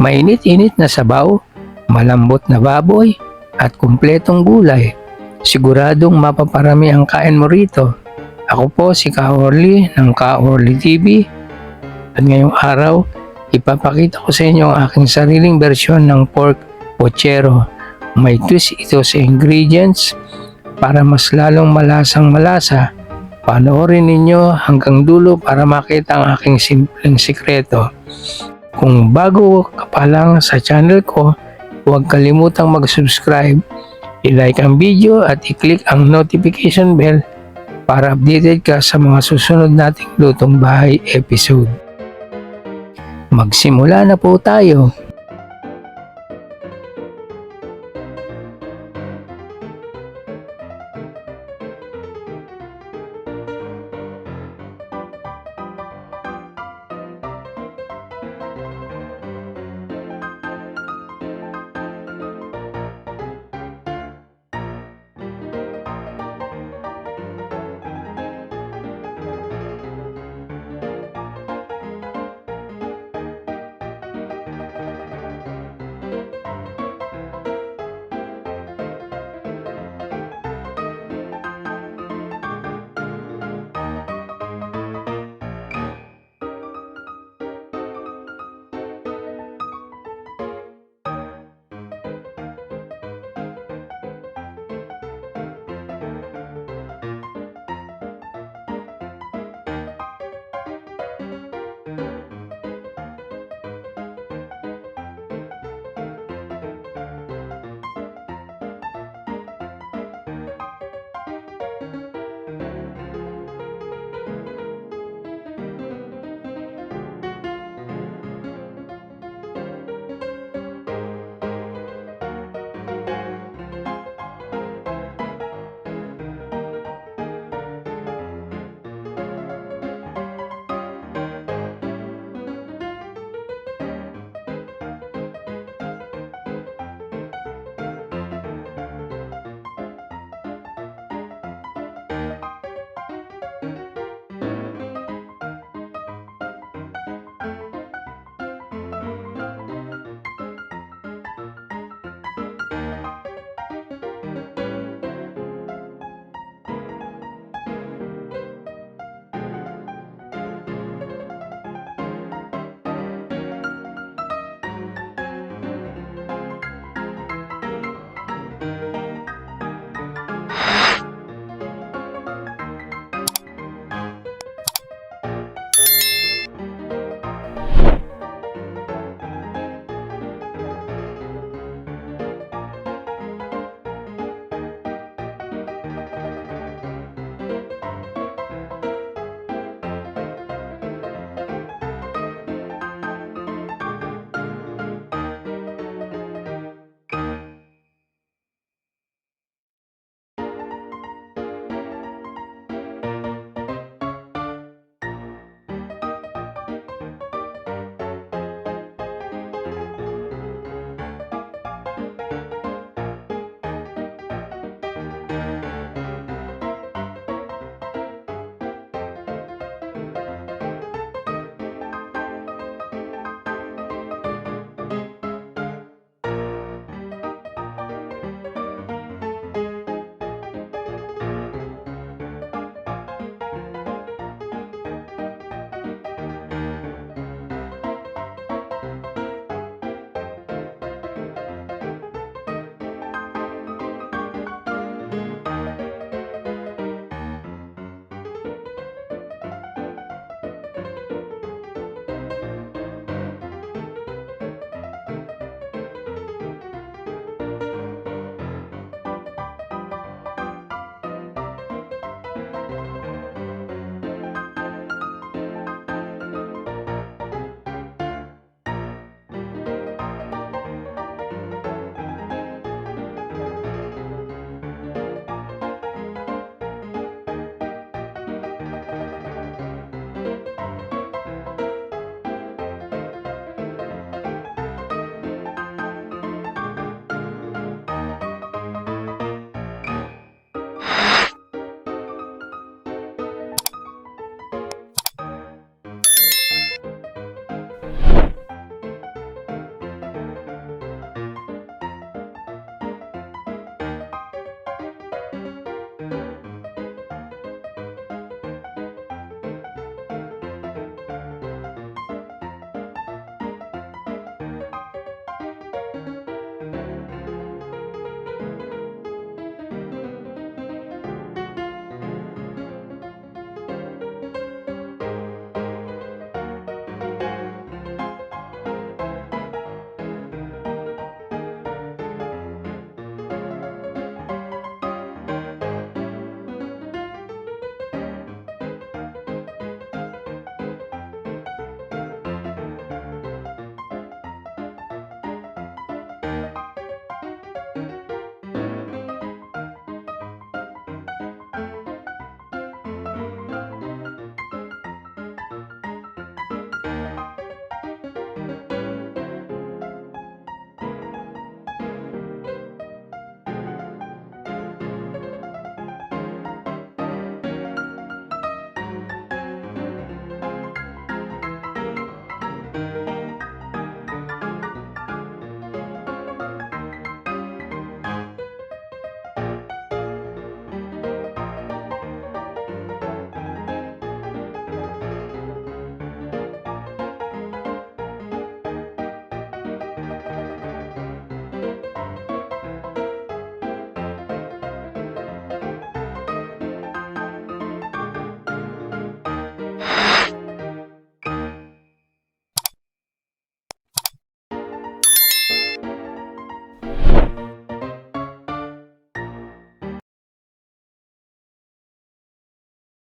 Mainit-init na sabaw, malambot na baboy, at kumpletong gulay. Siguradong mapaparami ang kain mo rito. Ako po si Ka Orly ng Ka Orly TV. At ngayong araw, ipapakita ko sa inyo ang aking sariling bersyon ng Pork Pochero. May twist ito sa ingredients para mas lalong malasang malasa. Panoorin ninyo hanggang dulo para makita ang aking simpleng sikreto. Kung bago ka pa lang sa channel ko, huwag kalimutang mag-subscribe, i-like ang video at i-click ang notification bell para updated ka sa mga susunod nating lutong bahay episode. Magsimula na po tayo.